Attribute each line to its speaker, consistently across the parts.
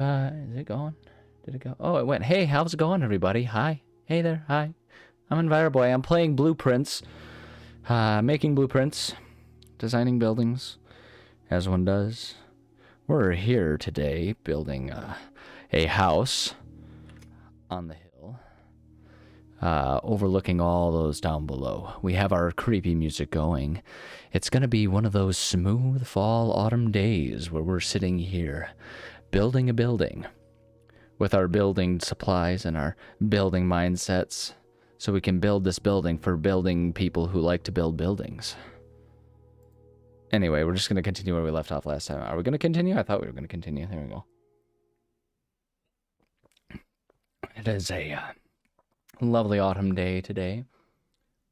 Speaker 1: Is it going? Did it go? Oh, it went. Hey, how's it going, everybody? Hi. Hey there. Hi. I'm EnviroBoy. I'm playing blueprints. Making blueprints. Designing buildings. As one does. We're here today building a house on the hill. Overlooking all those down below. We have our creepy music going. It's going to be one of those smooth fall autumn days where we're sitting here building a building with our building supplies and our building mindsets so we can build this building for building people who like to build buildings. Anyway, we're just going to continue where we left off last time. Are we going to continue? I thought we were going to continue. There we go. It is a lovely autumn day today.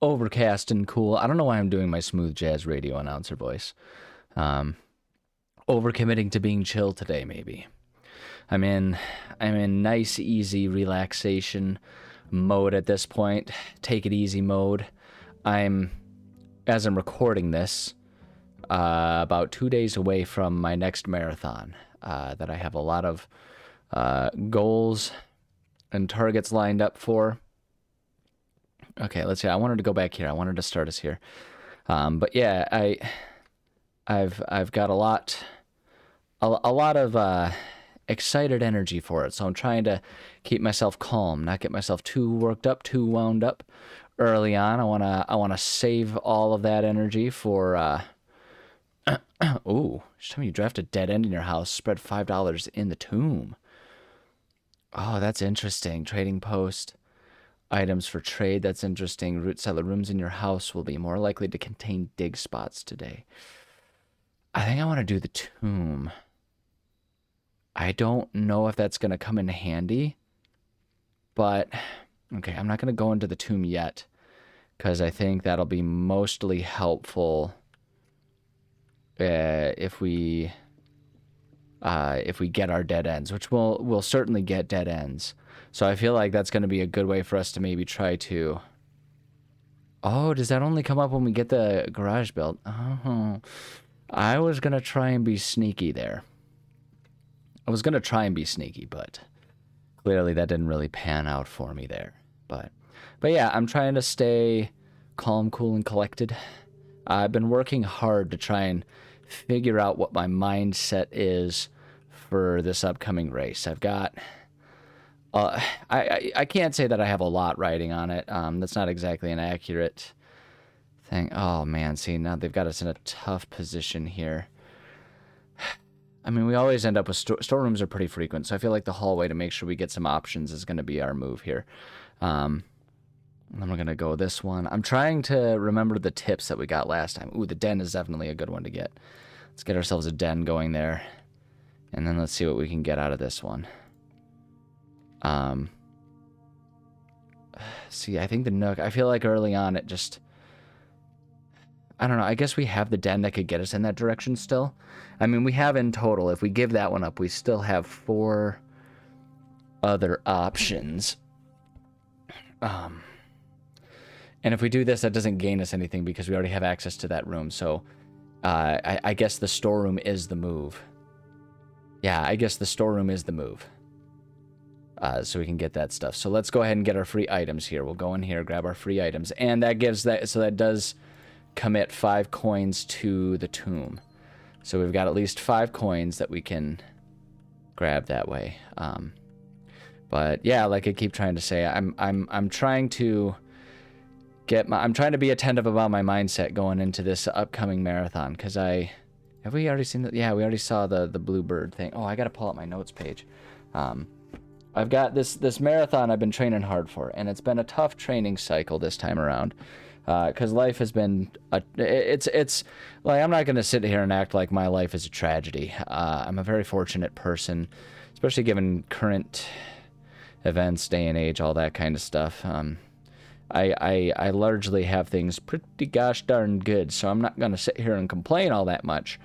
Speaker 1: Overcast and cool. I don't know why I'm doing my smooth jazz radio announcer voice. Overcommitting to being chill today, maybe. I'm in nice, easy relaxation mode at this point. Take it easy mode. As I'm recording this, about 2 days away from my next marathon that I have a lot of goals and targets lined up for. Okay, let's see. I wanted to go back here. I wanted to start us here. But yeah, I've got a lot of excited energy for it. So I'm trying to keep myself calm, not get myself too worked up, too wound up early on. I wanna save all of that energy for ooh, just tell me you draft a dead end in your house, spread $5 in the tomb. Oh, that's interesting. Trading post. Items for trade, that's interesting. Root cellar rooms in your house will be more likely to contain dig spots today. I think I want to do the tomb. I don't know if that's going to come in handy, but okay, I'm not going to go into the tomb yet because I think that'll be mostly helpful if we get our dead ends, which we'll certainly get dead ends. So I feel like that's going to be a good way for us to maybe try to... Oh, does that only come up when we get the garage built? Oh, I was going to try and be sneaky there. But clearly that didn't really pan out for me there. But yeah, I'm trying to stay calm, cool, and collected. I've been working hard to try and figure out what my mindset is for this upcoming race. I've got... I can't say that I have a lot riding on it. That's not exactly an accurate thing. Oh, man. See, now they've got us in a tough position here. I mean, we always end up with... storerooms are pretty frequent, so I feel like the hallway to make sure we get some options is going to be our move here. And then we're going to go this one. I'm trying to remember the tips that we got last time. Ooh, the den is definitely a good one to get. Let's get ourselves a den going there. And then let's see what we can get out of this one. See, I think the nook, I feel like early on it just, I don't know, I guess we have the den that could get us in that direction still. I mean, we have in total, if we give that one up, we still have 4 other options. And if we do this, that doesn't gain us anything because we already have access to that room. So, I guess the storeroom is the move. Yeah, I guess the storeroom is the move. So we can get that stuff. So let's go ahead and get our free items here. We'll go in here, grab our free items. And that gives that, so that does commit 5 coins to the tomb. So we've got at least 5 coins that we can grab that way. But yeah, like I keep trying to say, I'm trying to I'm trying to be attentive about my mindset going into this upcoming marathon. Cause have we already seen that? Yeah, we already saw the bluebird thing. Oh, I got to pull up my notes page. I've got this marathon I've been training hard for, and it's been a tough training cycle this time around, because life has been it's like, I'm not going to sit here and act like my life is a tragedy. I'm a very fortunate person, especially given current events, day and age, all that kind of stuff. I largely have things pretty gosh darn good, so I'm not going to sit here and complain all that much,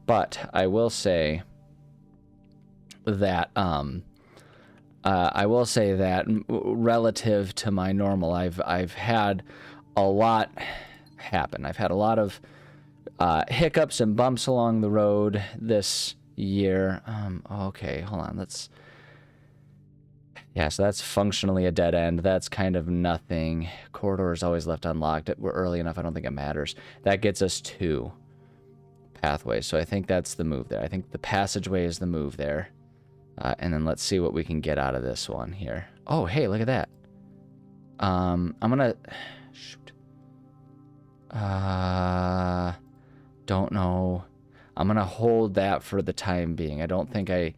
Speaker 1: but I will say that relative to my normal, I've had a lot happen. I've had a lot of hiccups and bumps along the road this year. Okay, hold on. Yeah, so that's functionally a dead end. That's kind of nothing. Corridor is always left unlocked. We're early enough. I don't think it matters. That gets us to pathways. So I think that's the move there. I think the passageway is the move there. And then let's see what we can get out of this one here. Oh, hey, look at that. I'm gonna... Shoot. Don't know. I'm gonna hold that for the time being. I don't think I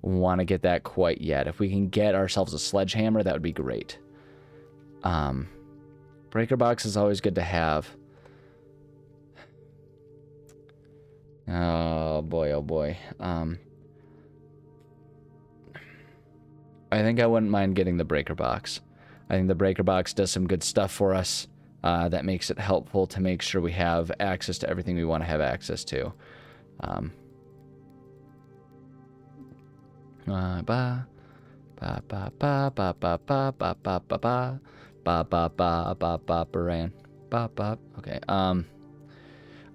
Speaker 1: want to get that quite yet. If we can get ourselves a sledgehammer, that would be great. Breaker box is always good to have. Oh boy, oh boy. I think I wouldn't mind getting the breaker box. I think the breaker box does some good stuff for us. That makes it helpful to make sure we have access to everything we want to have access to. Ba ba ba ba ba ba ba ba ba ba ba ba ba ba ba ba ba ba. Okay.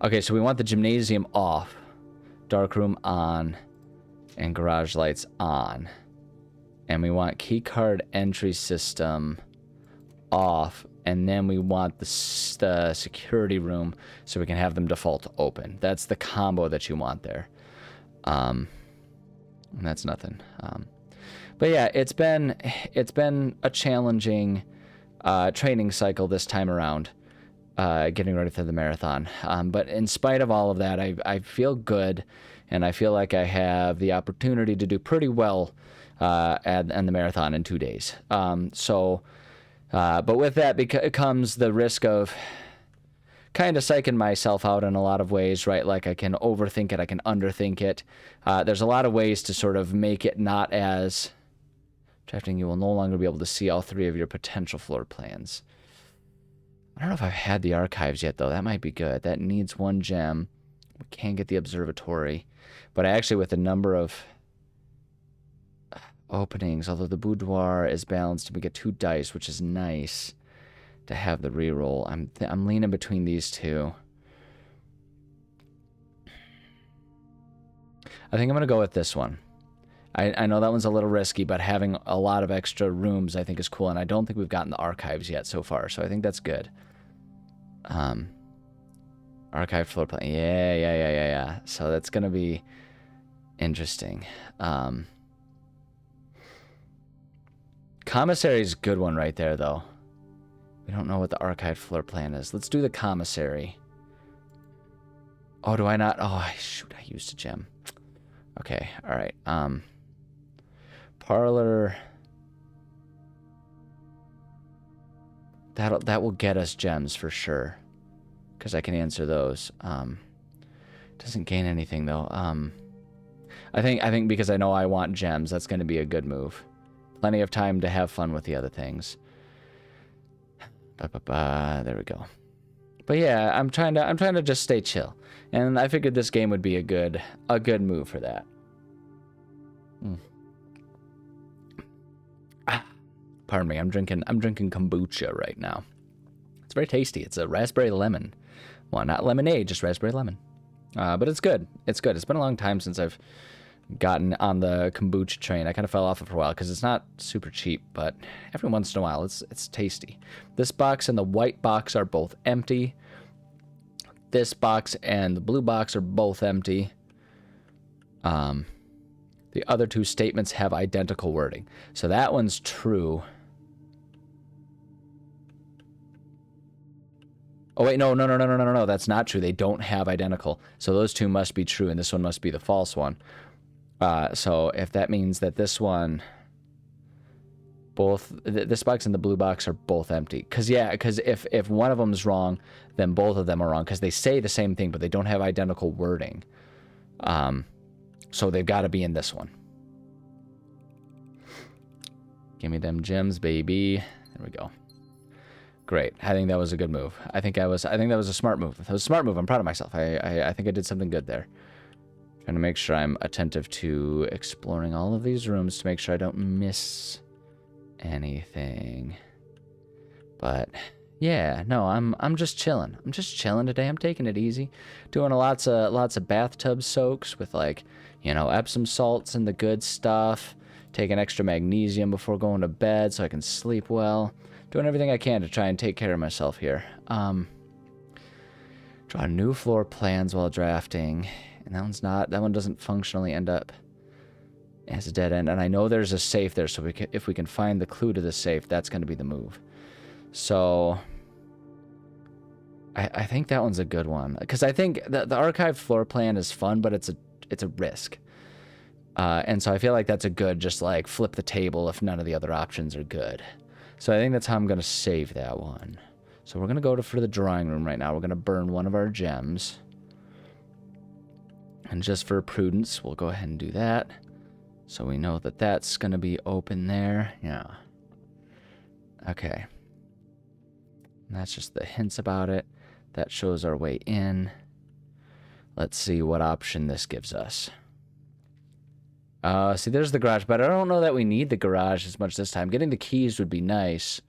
Speaker 1: Okay, so we want the gymnasium off, dark room on, and garage lights on. And we want keycard entry system off, and then we want the security room so we can have them default open. That's the combo that you want there. And that's nothing. But yeah, it's been a challenging training cycle this time around, getting ready for the marathon. But in spite of all of that, I feel good, and I feel like I have the opportunity to do pretty well at the marathon in 2 days. But with that comes the risk of kind of psyching myself out in a lot of ways, right? Like I can overthink it, I can underthink it. There's a lot of ways to sort of make it not as drafting. You will no longer be able to see all 3 of your potential floor plans. I don't know if I've had the archives yet, though. That might be good. That needs 1 gem. We can get the observatory. But actually, with the number of openings, although the boudoir is balanced, we get 2 dice, which is nice to have the reroll. I'm leaning between these 2. I think I'm going to go with this one. I know that one's a little risky, but having a lot of extra rooms I think is cool, and I don't think we've gotten the archives yet so far, so I think that's good. Archive floor plan. Yeah. So that's going to be interesting. Commissary's a good one right there, though. We don't know what the archive floor plan is. Let's do the commissary. Oh, do I not? Oh, shoot, I used a gem. Okay, all right. Parlor. That will get us gems for sure, because I can answer those. Doesn't gain anything though. I think because I know I want gems, that's going to be a good move. Plenty of time to have fun with the other things. There we go. But yeah, I'm trying to just stay chill, and I figured this game would be a good move for that. Pardon me, I'm drinking kombucha right now. It's very tasty. It's a raspberry lemon. Well, not lemonade, just raspberry lemon. But it's good. It's good. It's been a long time since I've gotten on the kombucha train. I kind of fell off it for a while because it's not super cheap, but every once in a while it's tasty. This box and the white box are both empty. This box and the blue box are both empty. The other 2 statements have identical wording. So that one's true. Oh, wait, no, that's not true. They don't have identical. So those 2 must be true, and this one must be the false one. So if that means that this one, this box and the blue box are both empty. Because if one of them is wrong, then both of them are wrong, because they say the same thing, but they don't have identical wording. So they've got to be in this one. Give me them gems, baby. There we go. Great. I think that was a good move. I think that was a smart move. That was a smart move. I'm proud of myself. I think I did something good there. Trying to make sure I'm attentive to exploring all of these rooms to make sure I don't miss anything. But yeah, no, I'm just chilling. I'm just chilling today. I'm taking it easy, doing lots of bathtub soaks with, like, You know, Epsom salts and the good stuff. Taking extra magnesium before going to bed so I can sleep well. Doing everything I can to try and take care of myself here. Draw new floor plans while drafting. And that one doesn't functionally end up as a dead end. And I know there's a safe there, so if we can find the clue to the safe, that's going to be the move. So I think that one's a good one. Because I think the archived floor plan is fun, but it's a risk. And so I feel like that's a good, just like flip the table if none of the other options are good. So I think that's how I'm going to save that one. So we're going to go for the drawing room right now. We're going to burn one of our gems. And just for prudence, we'll go ahead and do that. So we know that that's going to be open there. Yeah. Okay. And that's just the hints about it. That shows our way in. Let's see what option this gives us. See, there's the garage, but I don't know that we need the garage as much this time. Getting the keys would be nice.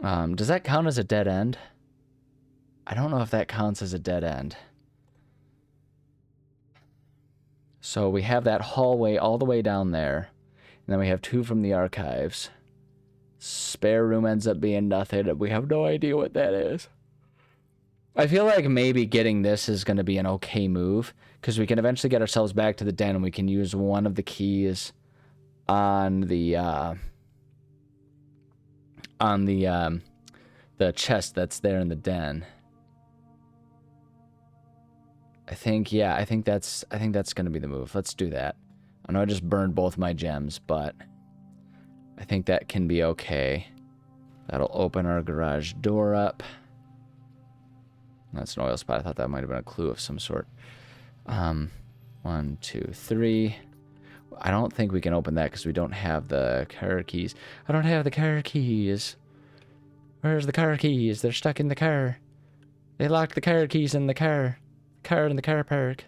Speaker 1: Does that count as a dead end? I don't know if that counts as a dead end. So we have that hallway all the way down there. And then we have 2 from the archives. Spare room ends up being nothing. We have no idea what that is. I feel like maybe getting this is going to be an okay move, because we can eventually get ourselves back to the den and we can use one of the keys on the chest that's there in the den. I think that's going to be the move. Let's do that. I know I just burned both my gems, but I think that can be okay. That'll open our garage door up. That's an oil spot. I thought that might have been a clue of some sort. 1, 2, 3. I don't think we can open that because we don't have the car keys. I don't have the car keys. Where's the car keys? They're stuck in the car. They locked the car keys in the car. Car in the car park.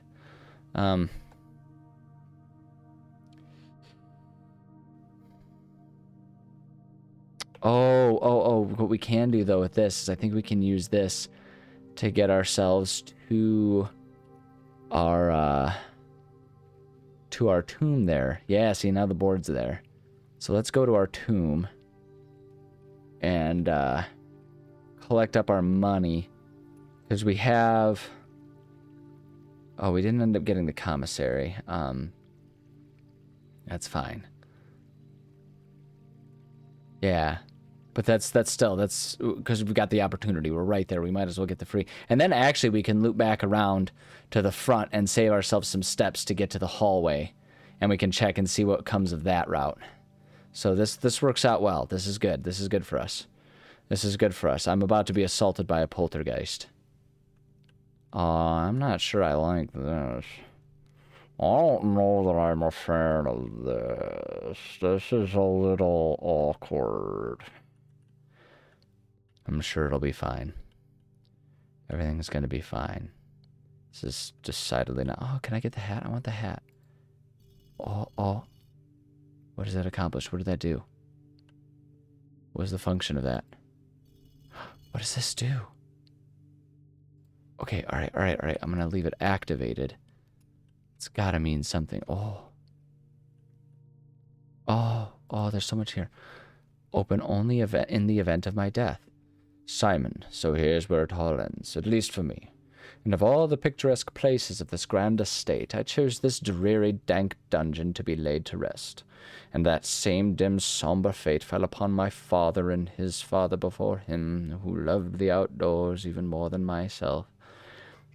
Speaker 1: What we can do though with this is I think we can use this to get ourselves to our tomb there. Yeah, see, now the board's there. So let's go to our tomb and collect up our money, because we have... Oh, we didn't end up getting the commissary. That's fine. Yeah. But that's because we've got the opportunity. We're right there. We might as well get the free. And then actually we can loop back around to the front and save ourselves some steps to get to the hallway. And we can check and see what comes of that route. So this works out well. This is good. This is good for us. This is good for us. I'm about to be assaulted by a poltergeist. I'm not sure I like this. I don't know that I'm a fan of this. This is a little awkward. I'm sure it'll be fine. Everything's gonna be fine. This is decidedly not... Oh, can I get the hat? I want the hat. Oh. What does that accomplish? What did that do? What is the function of that? What does this do? Okay, alright. I'm gonna leave it activated. It's gotta mean something. Oh, there's so much here. Open only in the event of my death. Simon, so here's where it all ends, at least for me. And of all the picturesque places of this grand estate, I chose this dreary, dank dungeon to be laid to rest. And that same dim, somber fate fell upon my father and his father before him, who loved the outdoors even more than myself.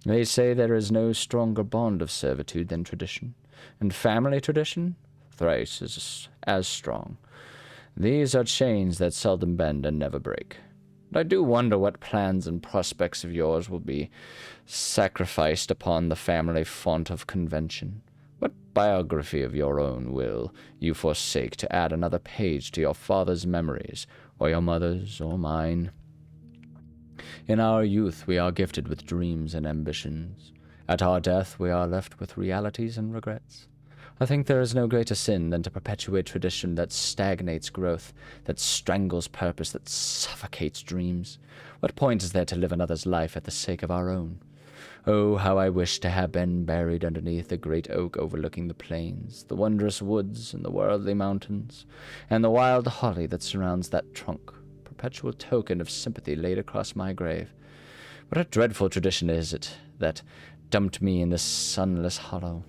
Speaker 1: They say there is no stronger bond of servitude than tradition, and family tradition, thrice as strong. These are chains that seldom bend and never break. And I do wonder what plans and prospects of yours will be sacrificed upon the family font of convention. What biography of your own will you forsake to add another page to your father's memories, or your mother's, or mine? In our youth we are gifted with dreams and ambitions. At our death we are left with realities and regrets. I think there is no greater sin than to perpetuate tradition that stagnates growth, that strangles purpose, that suffocates dreams. What point is there to live another's life at the sake of our own? Oh, how I wish to have been buried underneath the great oak overlooking the plains, the wondrous woods, and the worldly mountains, and the wild holly that surrounds that trunk, perpetual token of sympathy laid across my grave. What a dreadful tradition is it that dumped me in this sunless hollow.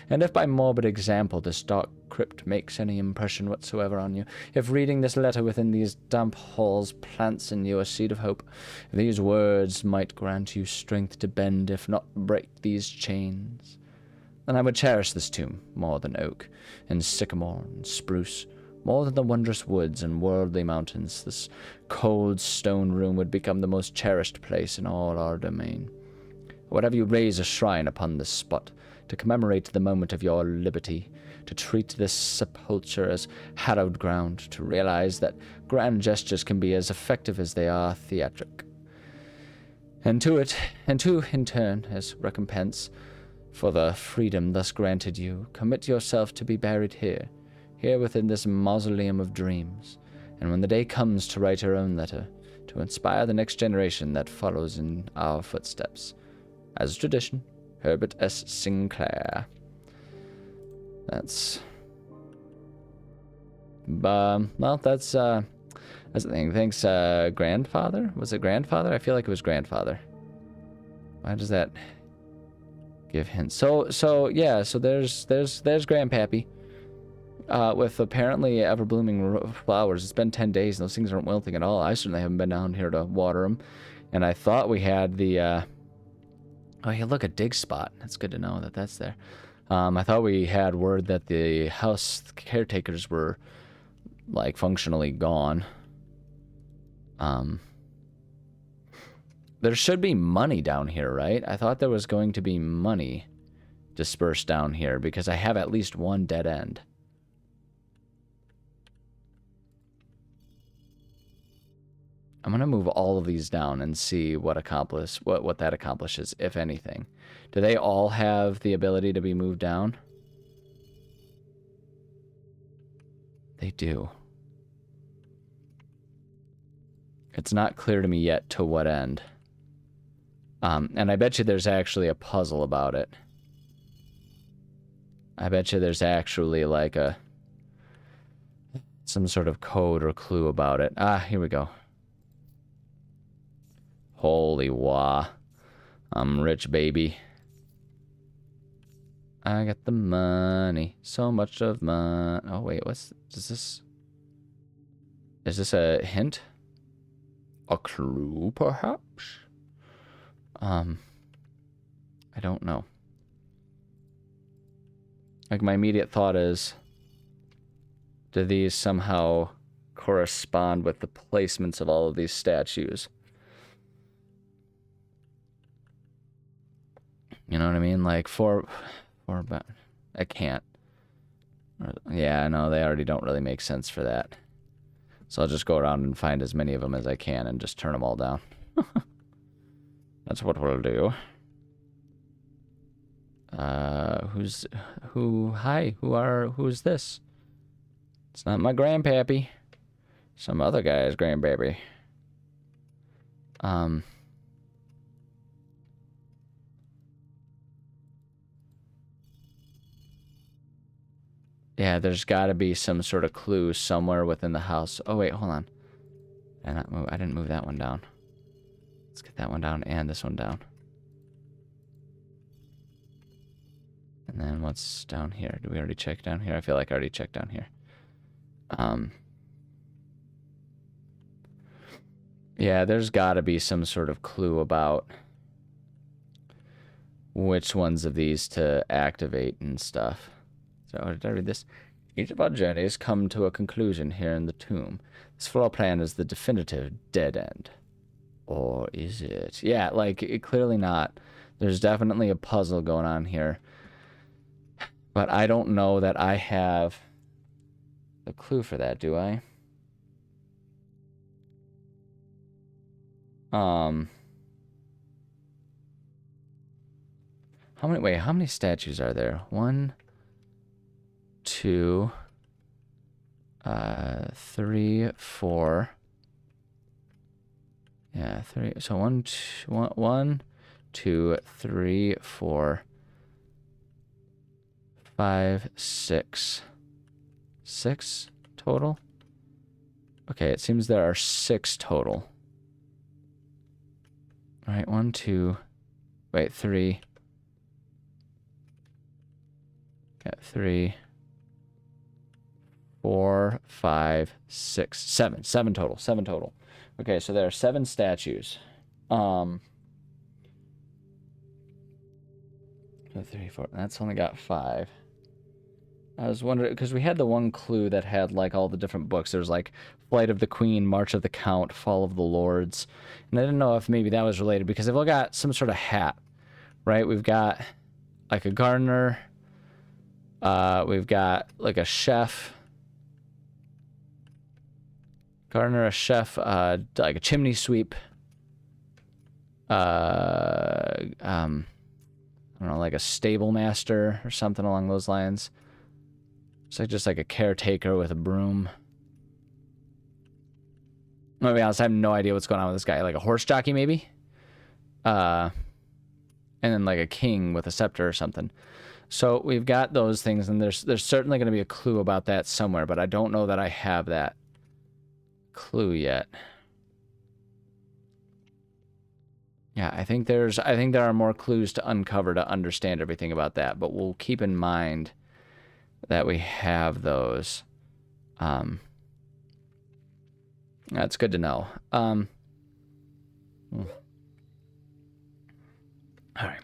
Speaker 1: And if by morbid example this dark crypt makes any impression whatsoever on you, if reading this letter within these damp halls plants in you a seed of hope, if these words might grant you strength to bend, if not break these chains, then I would cherish this tomb more than oak, and sycamore, and spruce, more than the wondrous woods and worldly mountains. This cold stone room would become the most cherished place in all our domain. I would have you raise a shrine upon this spot, to commemorate the moment of your liberty, to treat this sepulture as hallowed ground, to realize that grand gestures can be as effective as they are theatric. And to, in turn, as recompense for the freedom thus granted you, commit yourself to be buried here within this mausoleum of dreams, and when the day comes to write your own letter, to inspire the next generation that follows in our footsteps. As tradition, Herbert S. Sinclair. That's the thing. Thanks, grandfather? Was it grandfather? I feel like it was grandfather. Why does that give hints? So there's Grandpappy. With apparently ever-blooming flowers. It's been 10 days and those things aren't wilting at all. I certainly haven't been down here to water them. And I thought we had the, oh, yeah, look, a dig spot. That's good to know that that's there. I thought we had word that the house caretakers were, like, functionally gone. There should be money down here, right? I thought there was going to be money dispersed down here because I have at least one dead end. I'm going to move all of these down and see what that accomplishes, if anything. Do they all have the ability to be moved down? They do. It's not clear to me yet to what end. And I bet you there's actually a puzzle about it. I bet you there's actually like some sort of code or clue about it. Ah, here we go. Holy wah. I'm rich, baby. I got the money. So much of money. Oh, wait, is this a hint? A clue, perhaps? I don't know. Like, my immediate thought is, do these somehow correspond with the placements of all of these statues? You know what I mean? Like, but I can't. Yeah, no, they already don't really make sense for that. So I'll just go around and find as many of them as I can and just turn them all down. That's what we'll do. Who's this? It's not my grandpappy. Some other guy's grandbaby. Yeah, there's got to be some sort of clue somewhere within the house. Oh, wait, hold on. I didn't move that one down. Let's get that one down and this one down. And then what's down here? Did we already check down here? I feel like I already checked down here. Yeah, there's got to be some sort of clue about which ones of these to activate and stuff. So, did I read this? Each of our journeys come to a conclusion here in the tomb. This floor plan is the definitive dead end. Or is it? Yeah, like, clearly not. There's definitely a puzzle going on here. But I don't know that I have a clue for that, do I? How many statues are there? 1, 2, 3, 4. Yeah, 3. So 1, 2, 3, 4, 5, 6. 6 total? Okay, it seems there are 6 total. All right, 1, 2, wait, 3. Got 3, 4, 5, 6, 7. 7 total. 7 total. Okay, so there are 7 statues. 2, 3, 4. That's only got 5. I was wondering, because we had the one clue that had, like, all the different books. There's, like, Flight of the Queen, March of the Count, Fall of the Lords. And I didn't know if maybe that was related, because they've all got some sort of hat, right? We've got, like, a gardener. We've got, like, a chef. Gardener, a chef, like a chimney sweep. I don't know, like a stable master or something along those lines. It's like just like a caretaker with a broom. I'm gonna be honest, I have no idea what's going on with this guy. Like a horse jockey, maybe? And then like a king with a scepter or something. So we've got those things, and there's certainly going to be a clue about that somewhere, but I don't know that I have that clue yet. Yeah, I think there are more clues to uncover to understand everything about that, but we'll keep in mind that we have those. That's good to know. All right.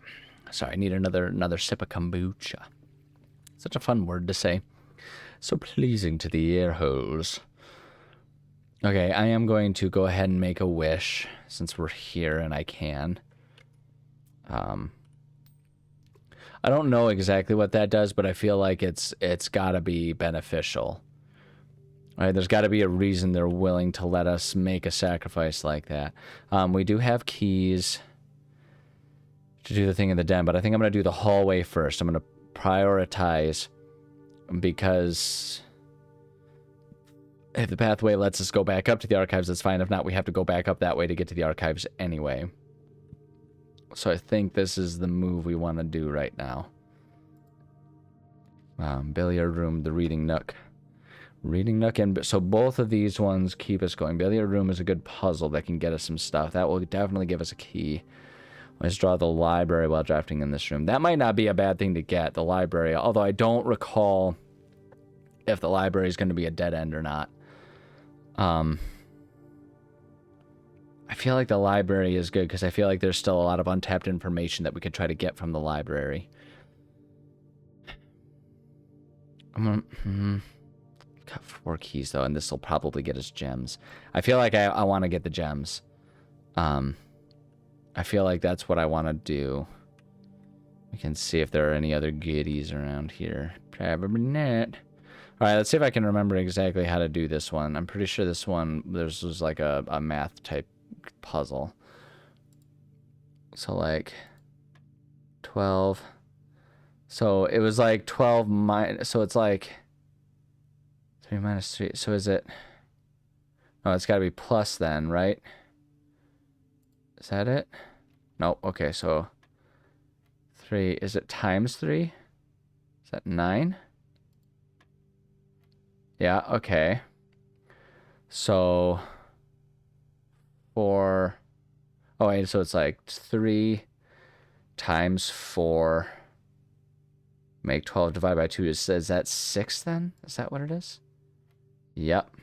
Speaker 1: Sorry, I need another sip of kombucha. Such a fun word to say. So pleasing to the ear holes. Okay, I am going to go ahead and make a wish since we're here and I can. I don't know exactly what that does, but I feel like it's got to be beneficial. All right, there's got to be a reason they're willing to let us make a sacrifice like that. We do have keys to do the thing in the den, but I think I'm going to do the hallway first. I'm going to prioritize because if the pathway lets us go back up to the archives, that's fine. If not, we have to go back up that way to get to the archives anyway. So I think this is the move we want to do right now. Billiard room, the reading nook. Reading nook, and so both of these ones keep us going. Billiard room is a good puzzle that can get us some stuff. That will definitely give us a key. Let's draw the library while drafting in this room. That might not be a bad thing to get, the library, although I don't recall if the library is going to be a dead end or not. I feel like the library is good because I feel like there's still a lot of untapped information that we could try to get from the library. Got 4 keys though, and this will probably get us gems. I feel like I want to get the gems. I feel like that's what I want to do. We can see if there are any other goodies around here. Probably not. All right, let's see if I can remember exactly how to do this one. I'm pretty sure this one, this was like a math type puzzle. So like 12. So it was like 12 minus, so it's like 3 minus 3. So is it, oh, it's got to be plus then, right? Is that it? Nope. Okay, so 3, is it times 3? Is that 9? Yeah, okay. So 4, oh wait, so it's like 3 times 4, make 12 divided by 2. Is that 6 then? Is that what it is? Yep.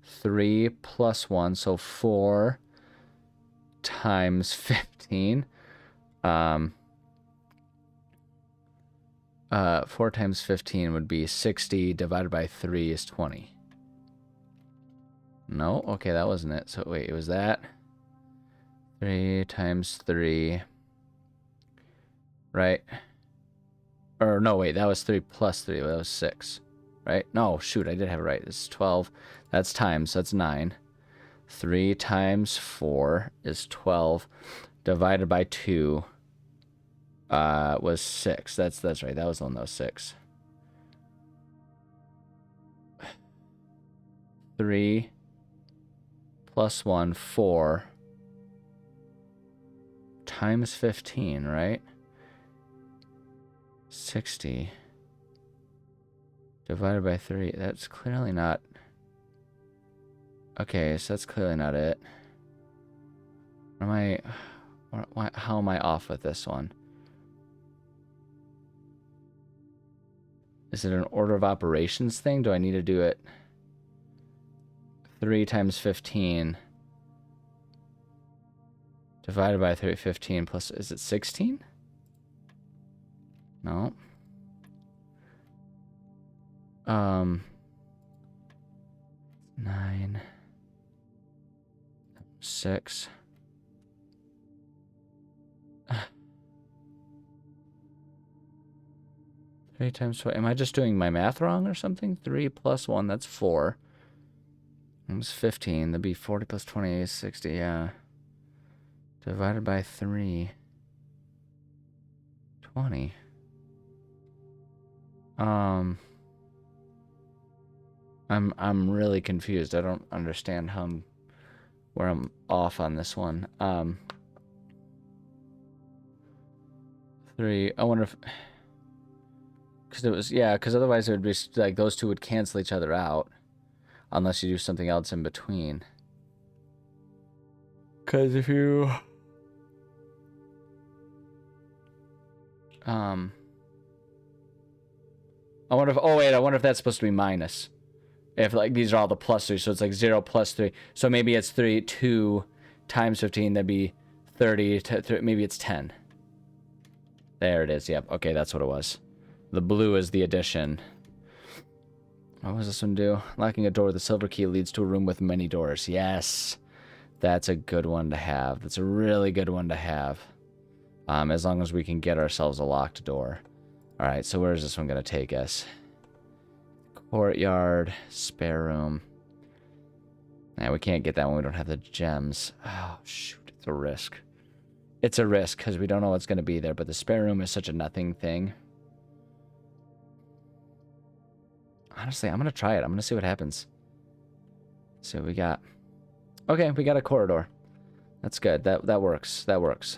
Speaker 1: 3 plus 1, so 4 times 15. 4 times 15 would be 60, divided by 3 is 20. No? Okay, that wasn't it. So wait, it was that. 3 times 3. Right? Or no, wait, that was 3 plus 3. That was 6. Right? No, shoot, I did have it right. It's 12. That's times, so that's 9. 3 times 4 is 12. Divided by 2 was 6. That's right. That was the one that was 6. 3 plus 1, 4 times 15, right? 60 divided by 3. That's clearly not... Okay, so that's clearly not it. What am I... How am I off with this one? Is it an order of operations thing? Do I need to do it 3 times 15 divided by 15 plus... Is it 16? No. 9... 6... 3 times 4. Am I just doing my math wrong or something? 3 plus 1, that's 4. It's 15. That'd be 40 plus 20 is 60, yeah. Divided by 3. 20. I'm really confused. I don't understand where I'm off on this one. 3. I wonder if... Because it was... Yeah, because otherwise it would be like those two would cancel each other out. Unless you do something else in between. Because if you... I wonder if... Oh, wait. I wonder if that's supposed to be minus. If, like, these are all the plus 3. So it's like 0 plus 3. So maybe it's 2 times 15. That'd be 30. Maybe it's 10. There it is. Yep. Okay, that's what it was. The blue is the addition. What was this one do? Locking a door with a silver key leads to a room with many doors. Yes. That's a good one to have. That's a really good one to have. As long as we can get ourselves a locked door. Alright, so where is this one going to take us? Courtyard, spare room. Nah, we can't get that one. We don't have the gems. Oh, shoot. It's a risk. It's a risk because we don't know what's going to be there, but the spare room is such a nothing thing. Honestly, I'm going to try it. I'm going to see what happens. See what we got. Okay, we got a corridor. That's good. That works. That works.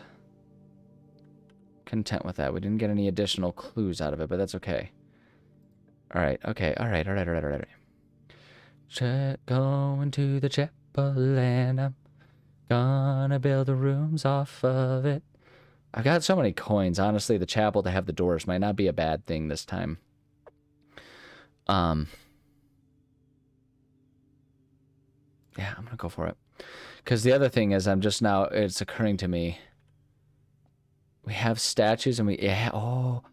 Speaker 1: Content with that. We didn't get any additional clues out of it, but that's okay. Alright, okay. Alright. Going to the chapel and I'm gonna build the rooms off of it. I've got so many coins. Honestly, the chapel to have the doors might not be a bad thing this time. Yeah, I'm gonna go for it. Because the other thing is, it's occurring to me. We have statues and we, yeah, oh.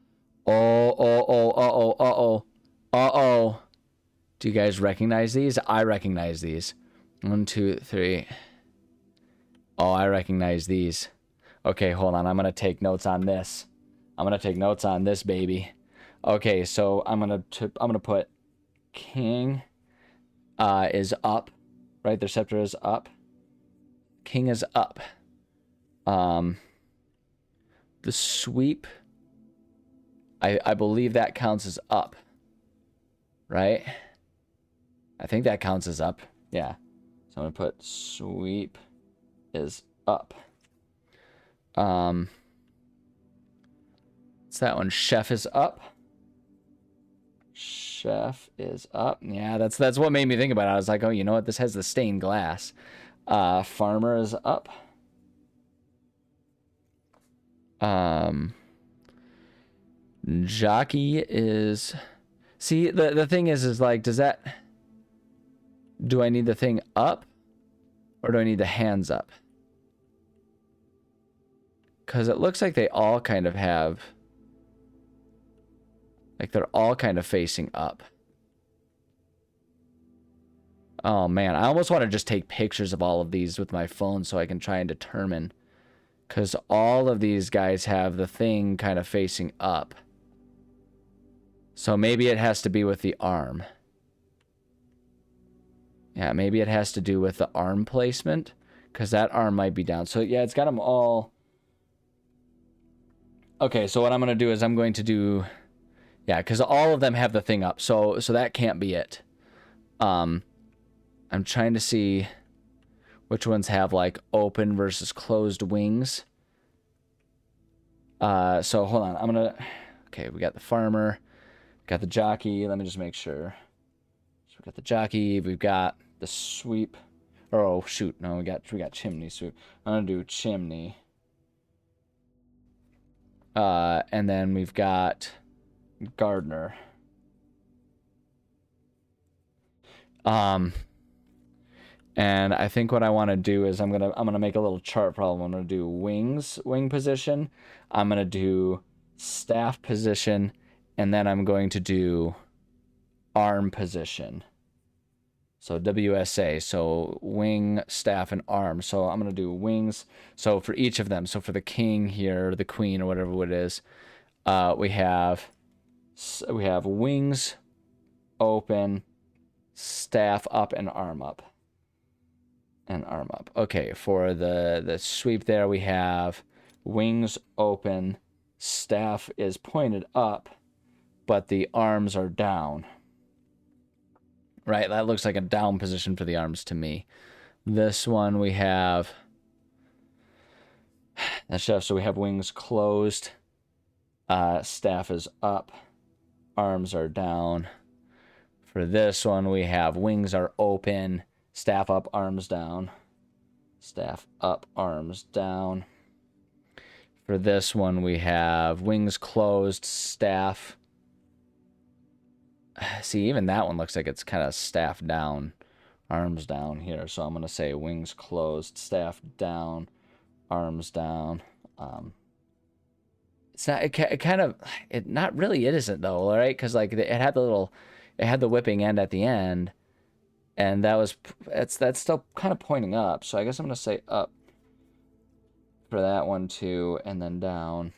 Speaker 1: Do you guys recognize these? I recognize these. 1, 2, 3. Oh, I recognize these. Okay, hold on. I'm gonna take notes on this. I'm gonna take notes on this, baby. Okay, so I'm gonna put king is up, right? Their scepter is up. King is up. The sweep, I believe that counts as up, right? I think that counts as up. Yeah. So I'm gonna put sweep is up. What's that one? Chef is up. Chef is up. Yeah, that's what made me think about it. I was like, oh, you know what? This has the stained glass. Farmer is up. Jockey is... See, the thing is like, do I need the thing up? Or do I need the hands up? Because it looks like they all kind of have... Like, they're all kind of facing up. Oh, man. I almost want to just take pictures of all of these with my phone so I can try and determine. Because all of these guys have the thing kind of facing up. So maybe it has to be with the arm. Yeah, maybe it has to do with the arm placement. Because that arm might be down. So, yeah, it's got them all... Okay, so what I'm going to do is I'm going to do... Yeah, because all of them have the thing up. So that can't be it. I'm trying to see which ones have, like, open versus closed wings. So hold on. I'm gonna. Okay, we got the farmer, got the jockey. Let me just make sure. So we got the jockey. We've got the sweep. Oh shoot, no, we got chimney sweep. I'm gonna do chimney. And then we've got gardener. And I think what I want to do is I'm gonna make a little chart problem. I'm gonna do wing position. I'm gonna do staff position, and then I'm going to do arm position. So WSA, so wing, staff, and arm. So I'm gonna do wings. So for each of them, so for the king here, the queen, or whatever it is, we have wings open, staff up, and arm up. And arm up. Okay, for the sweep there, we have wings open, staff is pointed up, but the arms are down. Right, that looks like a down position for the arms to me. This one we have that's just so we have wings closed, staff is up, arms are down. For this one we have wings are open, staff up, arms down. Staff up, arms down. For this one we have wings closed, staff. See, even that one looks like it's kind of staff down, arms down here. So I'm going to say wings closed, staff down, arms down. It's not, it kind of, it not really, it isn't though, right? Because like it had the whipping end at the end, and that's still kind of pointing up. So I guess I'm going to say up for that one too, and then down.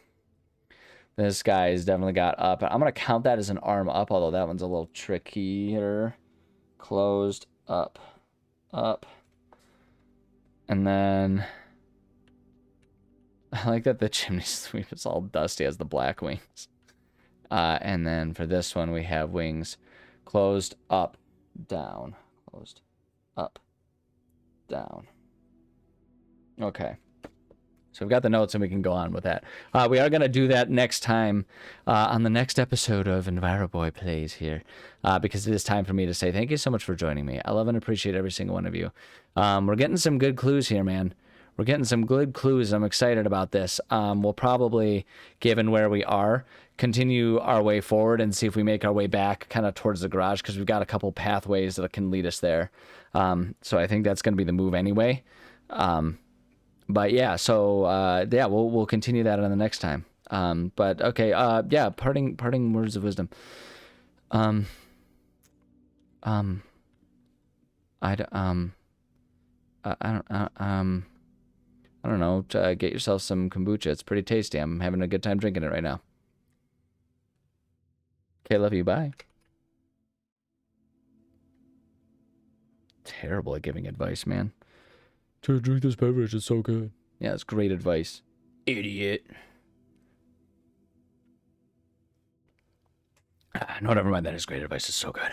Speaker 1: This guy's definitely got up. I'm going to count that as an arm up, although that one's a little trickier. Closed, up, up. And then I like that the chimney sweep is all dusty as the black wings. And then for this one, we have wings closed, up, down. Closed, up, down. Okay. So we've got the notes and we can go on with that. We are going to do that next time on the next episode of EnviroBoy Plays here, because it is time for me to say thank you so much for joining me. I love and appreciate every single one of you. We're getting some good clues here, man. We're getting some good clues. I'm excited about this. We'll probably, given where we are, continue our way forward and see if we make our way back kind of towards the garage, because we've got a couple pathways that can lead us there. So I think that's going to be the move anyway. But yeah, so yeah, we'll continue that on the next time. But okay, yeah, parting words of wisdom. I don't know. Get yourself some kombucha. It's pretty tasty. I'm having a good time drinking it right now. Okay, love you. Bye. Terrible at giving advice, man. To drink this beverage, it's so good. Yeah, it's great advice. Idiot. No, never mind. That is great advice. It's so good.